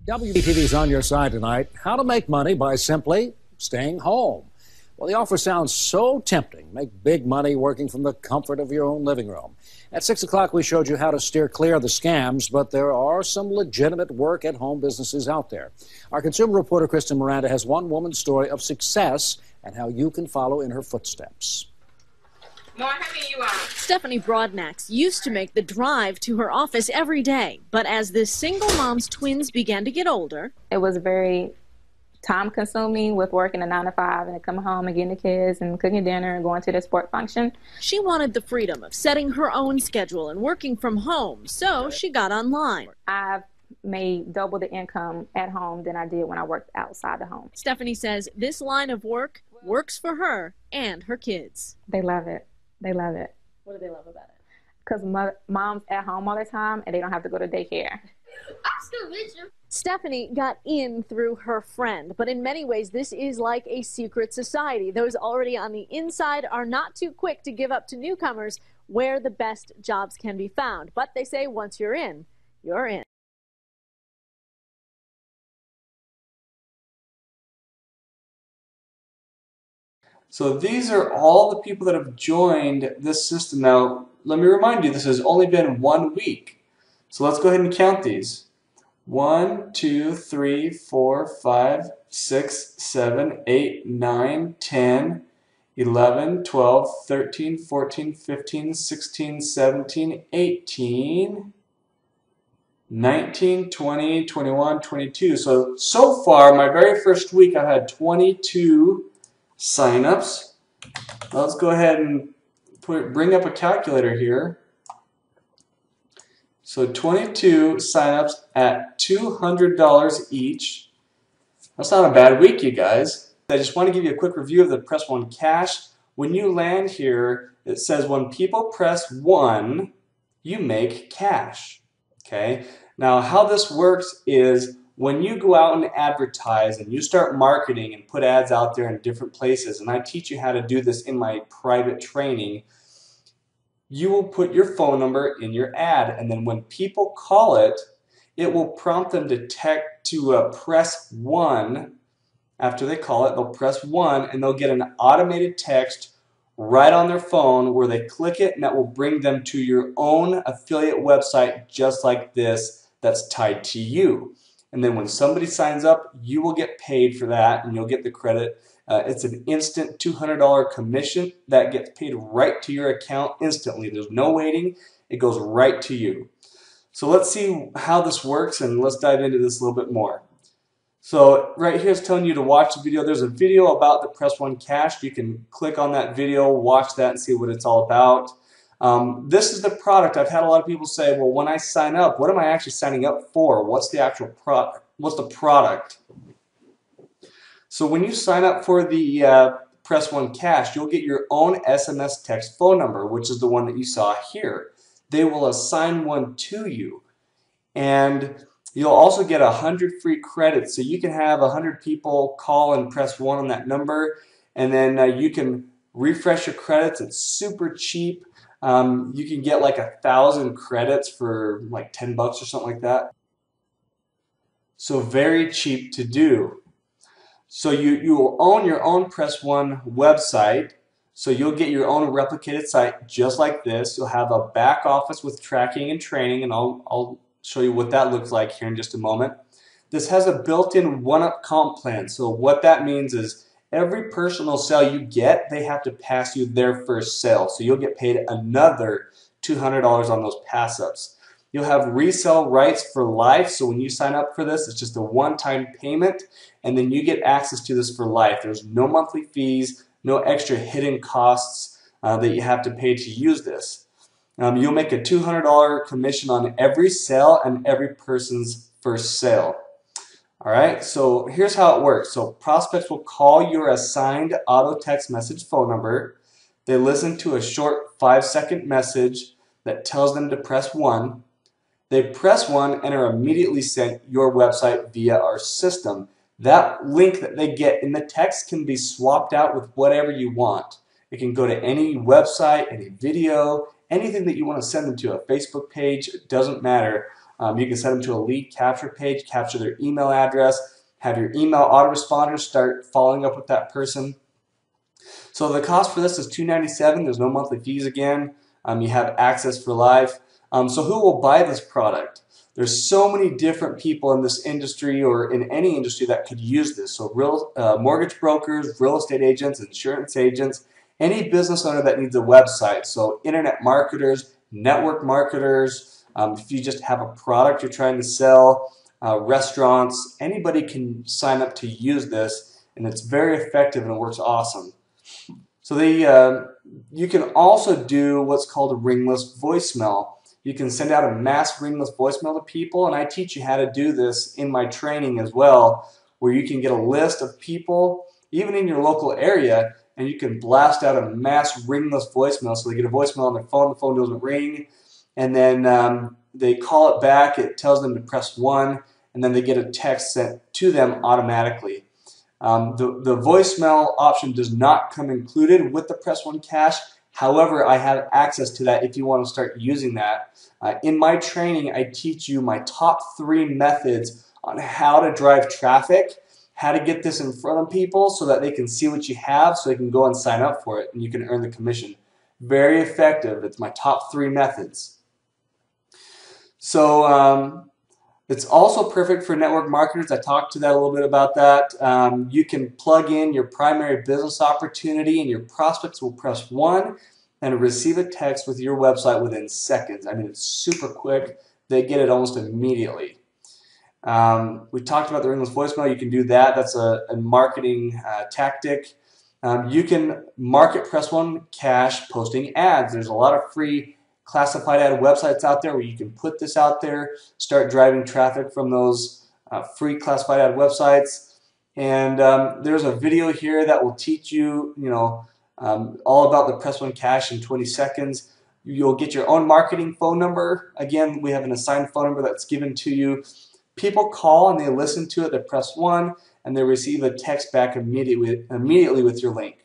WTV's on your side tonight. How to make money by simply staying home. Well, the offer sounds so tempting. Make big money working from the comfort of your own living room. At 6 o'clock, we showed you how to steer clear of the scams, but there are some legitimate work-at-home businesses out there. Our consumer reporter, Kristen Miranda, has one woman's story of success and how you can follow in her footsteps. More, how many you want? Stephanie Broadnax used to make the drive to her office every day, but as this single mom's twins began to get older, it was very time consuming with working a 9 to 5 and coming home and getting the kids and cooking dinner and going to the sport function. She wanted the freedom of setting her own schedule and working from home, so she got online. I've made double the income at home than I did when I worked outside the home. Stephanie says this line of work works for her and her kids. They love it. They love it. What do they love about it? Because mom's at home all the time and they don't have to go to daycare. I'm still with you. Stephanie got in through her friend, but in many ways this is like a secret society. Those already on the inside are not too quick to give up to newcomers where the best jobs can be found. But they say once you're in, you're in. So these are all the people that have joined this system. Now, let me remind you, this has only been 1 week. So let's go ahead and count these. 1, 2, 3, 4, 5, 6, 7, 8, 9, 10, 11, 12, 13, 14, 15, 16, 17, 18, 19, 20, 21, 22. So far, my very first week, I've had 22 signups. Let's go ahead and bring up a calculator here. So 22 signups at $200 each. That's not a bad week, you guys. I just want to give you a quick review of the Press 1 Cash. When you land here, it says when people press 1, you make cash. Okay? Now, how this works is when you go out and advertise and you start marketing and put ads out there in different places, and I teach you how to do this in my private training, you will put your phone number in your ad, and then when people call it, it will prompt them to press 1. After they call it, they'll press 1 and they'll get an automated text right on their phone where they click it, and that will bring them to your own affiliate website just like this that's tied to you. And then when somebody signs up, you will get paid for that and you'll get the credit. It's an instant $200 commission that gets paid right to your account instantly. There's no waiting. It goes right to you. So let's see how this works and let's dive into this a little bit more. So right here it's telling you to watch the video. There's a video about the Press 1 Cash. You can click on that video, watch that, and see what it's all about. This is the product. I've had a lot of people say, well, when I sign up, what am I actually signing up for? What's the actual product? What's the product? So when you sign up for the Press 1 Cash, you'll get your own SMS text phone number, which is the one that you saw here. They will assign one to you. And you'll also get 100 free credits. So you can have 100 people call and press 1 on that number. And then you can refresh your credits. It's super cheap. You can get like 1,000 credits for like 10 bucks or something like that. So very cheap to do. So you will own your own Press 1 website. So you'll get your own replicated site just like this. You'll have a back office with tracking and training, and I'll show you what that looks like here in just a moment. This has a built-in one-up comp plan. So what that means is every personal sale you get, they have to pass you their first sale. So you'll get paid another $200 on those pass-ups. You'll have resale rights for life. So when you sign up for this, it's just a one-time payment, and then you get access to this for life. There's no monthly fees, no extra hidden costs that you have to pay to use this. You'll make a $200 commission on every sale and every person's first sale. All right, so here's how it works. So prospects will call your assigned auto text message phone number. They listen to a short 5-second message that tells them to press 1. They press 1 and are immediately sent your website via our system. That link that they get in the text can be swapped out with whatever you want. It can go to any website, any video, anything that you want to send them to, a Facebook page, it doesn't matter. You can send them to a lead capture page, capture their email address, have your email autoresponders start following up with that person. So the cost for this is $297. There's no monthly fees again. You have access for life. So who will buy this product? There's so many different people in this industry or in any industry that could use this. So mortgage brokers, real estate agents, insurance agents, any business owner that needs a website. So internet marketers, network marketers, if you just have a product you're trying to sell, restaurants, anybody can sign up to use this, and it's very effective and it works awesome. So you can also do what's called a ringless voicemail. You can send out a mass ringless voicemail to people, and I teach you how to do this in my training as well, where you can get a list of people, even in your local area, and you can blast out a mass ringless voicemail. So they get a voicemail on their phone, the phone doesn't ring, and then they call it back, it tells them to press 1, and then they get a text sent to them automatically. The voicemail option does not come included with the Press 1 Cash. However, I have access to that if you want to start using that. In my training, I teach you my top 3 methods on how to drive traffic, how to get this in front of people so that they can see what you have so they can go and sign up for it and you can earn the commission. Very effective. It's my top 3 methods. So it's also perfect for network marketers. I talked to that a little bit about that. You can plug in your primary business opportunity and your prospects will press 1 and receive a text with your website within seconds. I mean, it's super quick. They get it almost immediately. We talked about the ringless voicemail. You can do that. That's a marketing tactic. You can market Press 1 Cash posting ads. There's a lot of free classified ad websites out there where you can put this out there, start driving traffic from those free classified ad websites. And there's a video here that will teach you, all about the Press 1 Cash in 20 seconds. You'll get your own marketing phone number. Again, we have an assigned phone number that's given to you. People call and they listen to it, they press 1, and they receive a text back immediately with your link.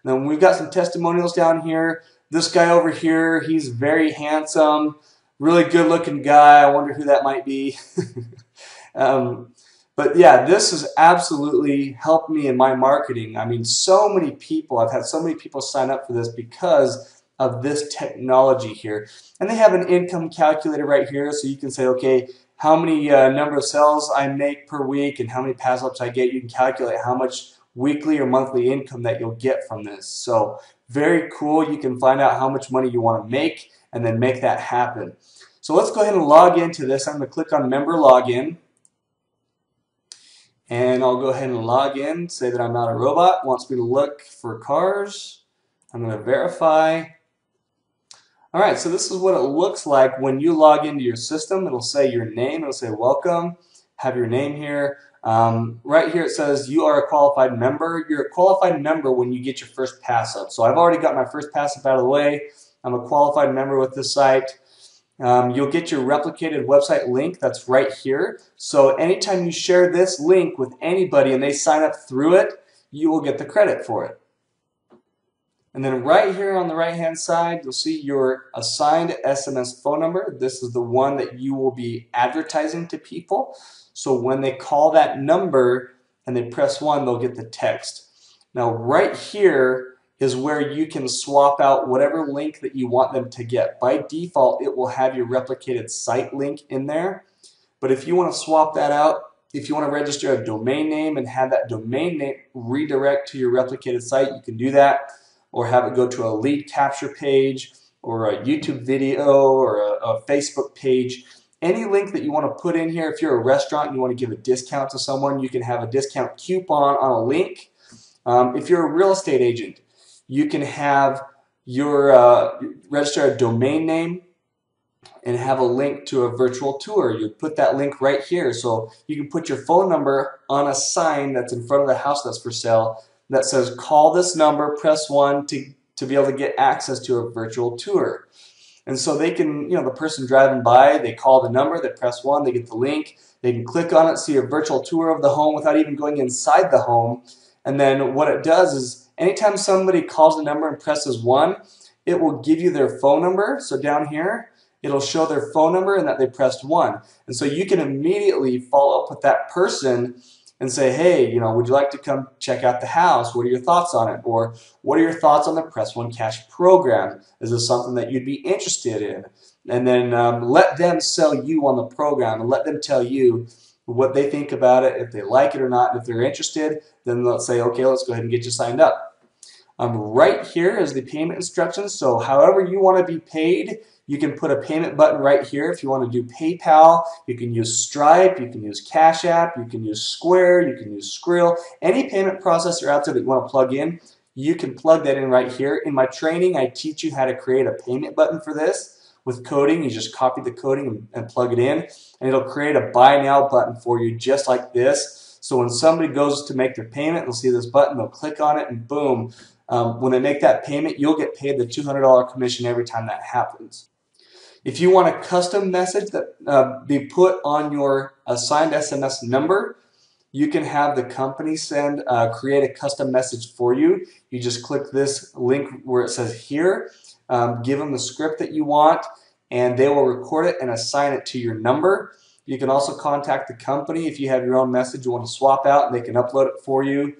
Now we've got some testimonials down here. This guy over here, he's very handsome, really good looking guy. I wonder who that might be. But yeah, this has absolutely helped me in my marketing. I mean, so many people, I've had so many people sign up for this because of this technology here. And they have an income calculator right here, so you can say, okay, how many number of sales I make per week and how many pass-ups I get. You can calculate how much weekly or monthly income that you'll get from this. So very cool. You can find out how much money you want to make and then make that happen. So let's go ahead and log into this. I'm going to click on member login. And I'll go ahead and log in, say that I'm not a robot. It wants me to look for cars. I'm going to verify. All right, so this is what it looks like when you log into your system. It'll say your name. It'll say welcome. Have your name here. Right here it says you are a qualified member. You're a qualified member when you get your first pass up. So I've already got my first pass up out of the way. I'm a qualified member with this site. You'll get your replicated website link that's right here. So anytime you share this link with anybody and they sign up through it, you will get the credit for it. And then right here on the right hand side, you'll see your assigned SMS phone number. This is the one that you will be advertising to people. So when they call that number and they press 1, they'll get the text. Now right here is where you can swap out whatever link that you want them to get. By default, it will have your replicated site link in there. But if you want to swap that out, if you want to register a domain name and have that domain name redirect to your replicated site, you can do that. Or have it go to a lead capture page or a YouTube video or a Facebook page. Any link that you want to put in here, if you're a restaurant and you want to give a discount to someone, you can have a discount coupon on a link. If you're a real estate agent, you can have your register a domain name and have a link to a virtual tour. You put that link right here. So you can put your phone number on a sign that's in front of the house that's for sale that says call this number, press 1 to be able to get access to a virtual tour. And so they can, the person driving by, they call the number, they press 1, they get the link, they can click on it, see a virtual tour of the home without even going inside the home. And then what it does is anytime somebody calls the number and presses 1, it will give you their phone number. So down here, it'll show their phone number and that they pressed 1. And so you can immediately follow up with that person and say, hey, would you like to come check out the house? What are your thoughts on it? Or what are your thoughts on the Press 1 Cash program? Is this something that you'd be interested in? And then let them sell you on the program and let them tell you what they think about it, if they like it or not. And if they're interested, then let's say, okay, let's go ahead and get you signed up. Right here is the payment instructions. So however you want to be paid, you can put a payment button right here. If you want to do PayPal, you can use Stripe, you can use Cash App, you can use Square, you can use Skrill. Any payment processor out there that you want to plug in, you can plug that in right here. In my training, I teach you how to create a payment button for this with coding. You just copy the coding and plug it in, and it'll create a Buy Now button for you just like this. So when somebody goes to make their payment, they'll see this button, they'll click on it, and boom, when they make that payment, you'll get paid the $200 commission every time that happens. If you want a custom message that be put on your assigned SMS number, you can have the company create a custom message for you. You just click this link where it says here, give them the script that you want, and they will record it and assign it to your number. You can also contact the company if you have your own message you want to swap out, and they can upload it for you.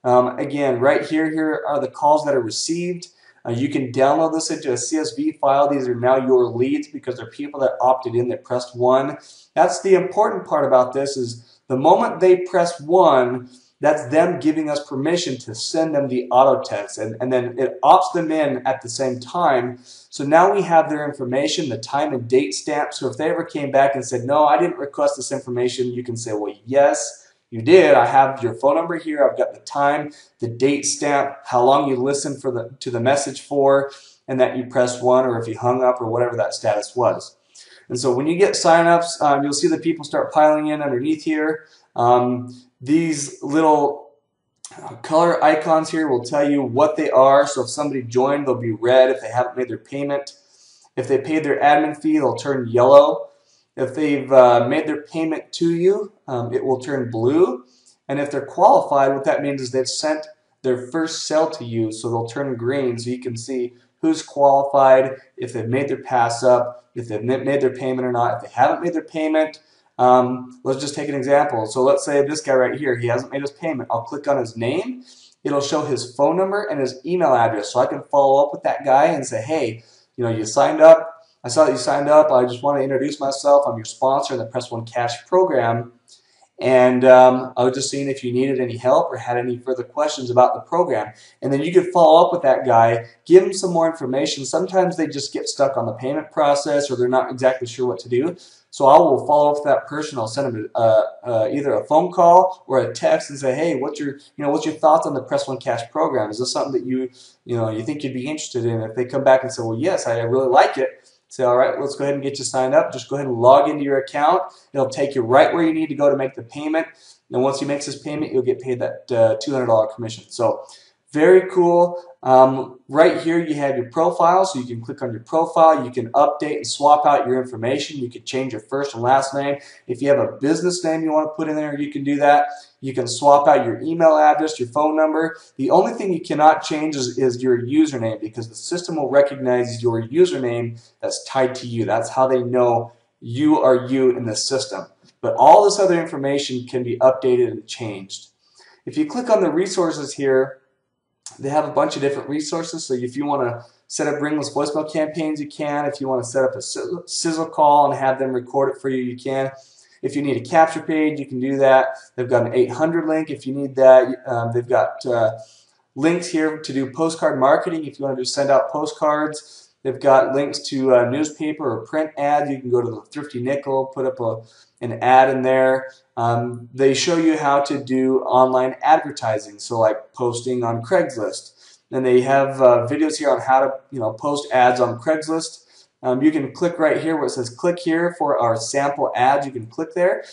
Again, right here are the calls that are received. You can download this into a CSV file. These are now your leads because they're people that opted in that pressed 1. That's the important part about this is the moment they press 1, that's them giving us permission to send them the auto text, and then it opts them in at the same time. So now we have their information, the time and date stamp. So if they ever came back and said, no, I didn't request this information, you can say, well, yes, you did. I have your phone number here. I've got the time, the date stamp, how long you listened to the message for, and that you pressed 1 or if you hung up or whatever that status was. And so when you get signups, you'll see the people start piling in underneath here. These little color icons here will tell you what they are. So if somebody joined, they'll be red if they haven't made their payment. If they paid their admin fee, they'll turn yellow. If they've made their payment to you, it will turn blue. And if they're qualified, what that means is they've sent their first sale to you, so they'll turn green so you can see who's qualified, if they've made their pass up, if they've made their payment or not. If they haven't made their payment, let's just take an example. So let's say this guy right here, he hasn't made his payment. I'll click on his name. It'll show his phone number and his email address, so I can follow up with that guy and say, hey, you signed up. I saw that you signed up. I just want to introduce myself. I'm your sponsor in the Press 1 Cash program. And I was just seeing if you needed any help or had any further questions about the program. And then you could follow up with that guy, give him some more information. Sometimes they just get stuck on the payment process or they're not exactly sure what to do. So I will follow up with that person. I'll send them either a phone call or a text and say, hey, what's your thoughts on the Press 1 Cash program? Is this something that you think you'd be interested in? If they come back and say, well, yes, I really like it, say, all right, let's go ahead and get you signed up. Just go ahead and log into your account. It'll take you right where you need to go to make the payment. And once he makes his payment, you'll get paid that $200 commission. So very cool. Right here you have your profile, so you can click on your profile. You can update and swap out your information. You can change your first and last name. If you have a business name you want to put in there, you can do that. You can swap out your email address, your phone number. The only thing you cannot change is your username, because the system will recognize your username that's tied to you. That's how they know you are you in the system. But all this other information can be updated and changed. If you click on the resources here, they have a bunch of different resources. So if you want to set up ringless voicemail campaigns, you can. If you want to set up a sizzle call and have them record it for you, you can. If you need a capture page, you can do that. They've got an 800 link if you need that. They've got links here to do postcard marketing if you want to send out postcards. They've got links to newspaper or print ads. You can go to the Thrifty Nickel, put up an ad in there. They show you how to do online advertising, so like posting on Craigslist. And they have videos here on how to post ads on Craigslist. You can click right here where it says click here for our sample ads. You can click there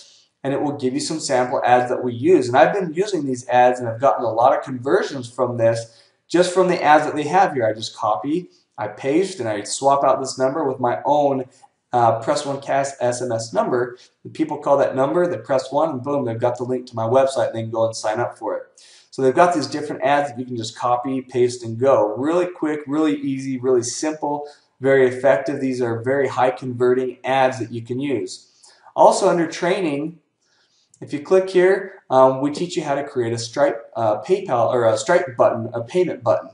and it will give you some sample ads that we use. And I've been using these ads and I've gotten a lot of conversions from this just from the ads that they have here. I just copy, I paste, and I swap out this number with my own Press 1 Cash SMS number. The people call that number, they press 1, and boom, they've got the link to my website and they can go and sign up for it. So they've got these different ads that you can just copy, paste, and go. Really quick, really easy, really simple, very effective. These are very high converting ads that you can use. Also under training, if you click here, we teach you how to create a Stripe PayPal or a Stripe button, a payment button.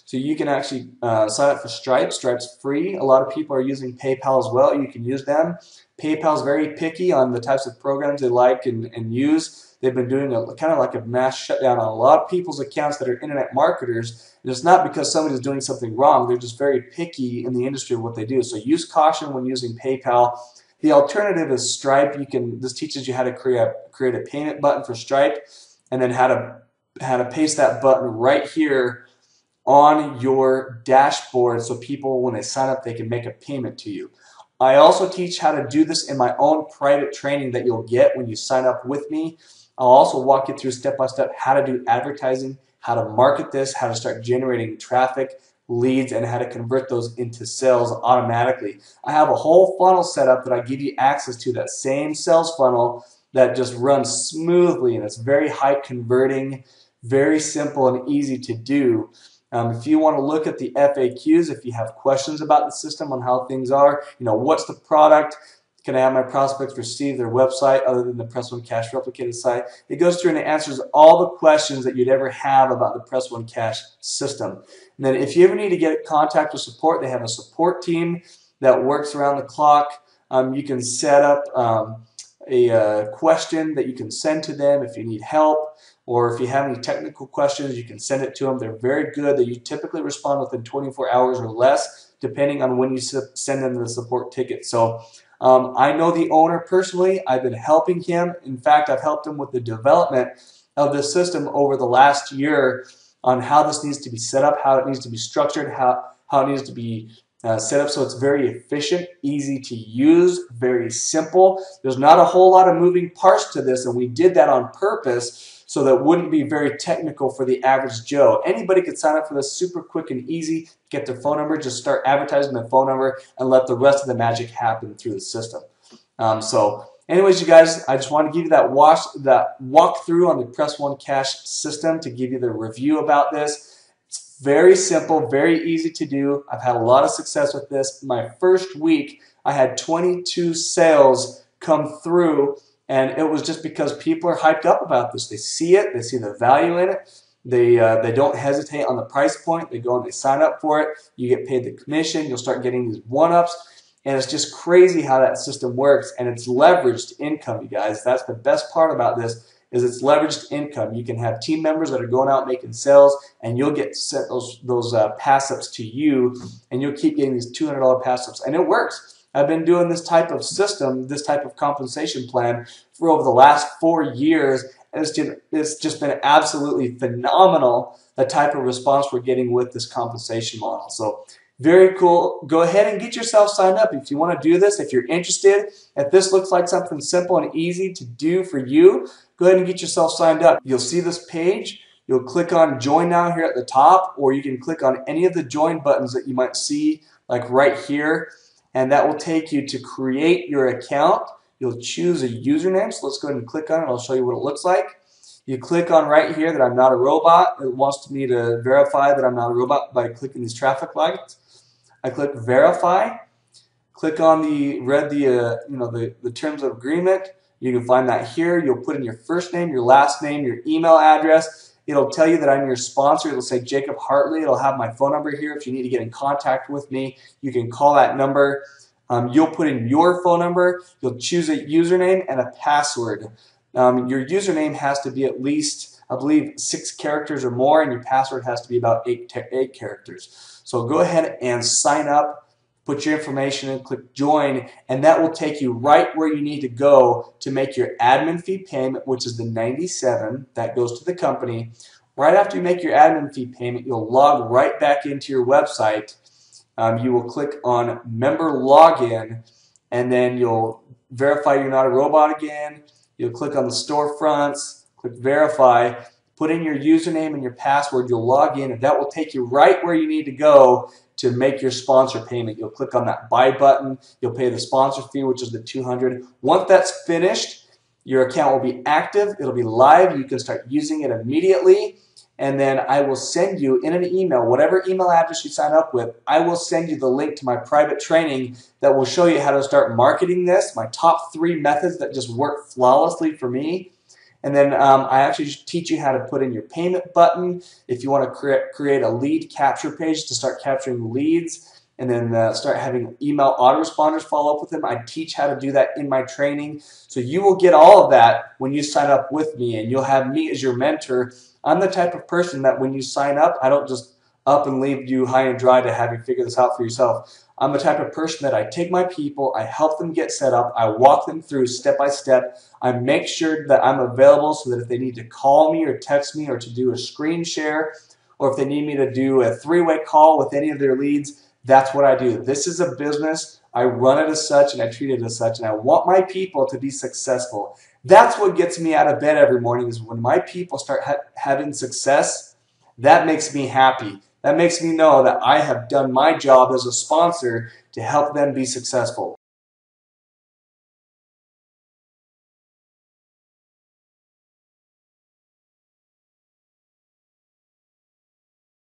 So you can actually sign up for Stripe. Stripe's free. A lot of people are using PayPal as well. You can use them. PayPal's very picky on the types of programs they like and use. They've been doing kind of like a mass shutdown on a lot of people's accounts that are internet marketers. And it's not because somebody's doing something wrong. They're just very picky in the industry of what they do. So use caution when using PayPal. The alternative is Stripe. This teaches you how to create a payment button for Stripe, and then how to paste that button right here on your dashboard so people, when they sign up, they can make a payment to you. I also teach how to do this in my own private training that you'll get when you sign up with me. I'll also walk you through step-by-step how to do advertising, how to market this, how to start generating traffic, leads, and how to convert those into sales automatically. I have a whole funnel set up that I give you access to, that same sales funnel that just runs smoothly, and it's very high converting, very simple and easy to do. If you want to look at the FAQs, if you have questions about the system on how things are, what's the product, can I have my prospects receive their website other than the Press One Cash replicated site? It goes through and it answers all the questions that you'd ever have about the Press One Cash system. And then if you ever need to get in contact with support, they have a support team that works around the clock. You can set up a question that you can send to them if you need help, or if you have any technical questions, you can send it to them. They're very good. They typically respond within 24 hours or less, depending on when you send them the support ticket. So I know the owner personally. I've been helping him. In fact, I've helped him with the development of this system over the last year on how this needs to be set up, how it needs to be structured, how it needs to be set up so it's very efficient, easy to use, very simple. There's not a whole lot of moving parts to this, and we did that on purpose so that it wouldn't be very technical for the average Joe. Anybody could sign up for this super quick and easy, get their phone number, just start advertising their phone number, and let the rest of the magic happen through the system. So anyways, you guys, I just want to give you that walkthrough on the Press One Cash system to give you the review about this. It's very simple, very easy to do. I've had a lot of success with this. My first week, I had 22 sales come through, and it was just because people are hyped up about this. They see it, they see the value in it. They don't hesitate on the price point. They go and they sign up for it. You get paid the commission. You'll start getting these one-ups. And it's just crazy how that system works. And it's leveraged income, you guys. That's the best part about this, is it's leveraged income. You can have team members that are going out making sales, and you'll get sent those pass-ups to you, and you'll keep getting these $200 pass-ups. And it works. I've been doing this type of system, this type of compensation plan for over the last 4 years, and it's just been absolutely phenomenal, the type of response we're getting with this compensation model. So very cool. Go ahead and get yourself signed up if you want to do this. If you're interested, if this looks like something simple and easy to do for you, go ahead and get yourself signed up. You'll see this page. You'll click on Join Now here at the top, or you can click on any of the join buttons that you might see, like right here, and that will take you to create your account. You'll choose a username, so let's go ahead and click on it. I'll show you what it looks like. You click on right here that I'm not a robot. It wants me to verify that I'm not a robot by clicking these traffic lights. I click Verify. Click on the terms of agreement. You can find that here. You'll put in your first name, your last name, your email address. It'll tell you that I'm your sponsor. It'll say Jacob Hartley. It'll have my phone number here. If you need to get in contact with me, you can call that number. You'll put in your phone number. You'll choose a username and a password. Your username has to be at least, I believe, 6 characters or more, and your password has to be about 8 characters. So go ahead and sign up, put your information in, click Join, and that will take you right where you need to go to make your admin fee payment, which is the $97. That goes to the company. Right after you make your admin fee payment, you'll log right back into your website. You will click on Member Login, and then you'll verify you're not a robot again. You'll click on the storefronts, click Verify, put in your username and your password. You'll log in, and that will take you right where you need to go to make your sponsor payment. You'll click on that Buy button. You'll pay the sponsor fee, which is the $200. Once that's finished, your account will be active. It'll be live. You can start using it immediately. and then I will send you in an email, whatever email address you sign up with, I will send you the link to my private training that will show you how to start marketing this, my top 3 methods that just work flawlessly for me. And then I actually teach you how to put in your payment button if you want to create a lead capture page to start capturing leads, and then start having email autoresponders follow up with them. I teach how to do that in my training. So you will get all of that when you sign up with me, and you'll have me as your mentor. I'm the type of person that when you sign up, I don't just up and leave you high and dry to have you figure this out for yourself. I'm the type of person that I take my people, I help them get set up, I walk them through step by step. I make sure that I'm available so that if they need to call me or text me or to do a screen share, or if they need me to do a 3-way call with any of their leads, that's what I do. This is a business. I run it as such and I treat it as such, and I want my people to be successful. That's what gets me out of bed every morning, is when my people start having success. That makes me happy. That makes me know that I have done my job as a sponsor to help them be successful.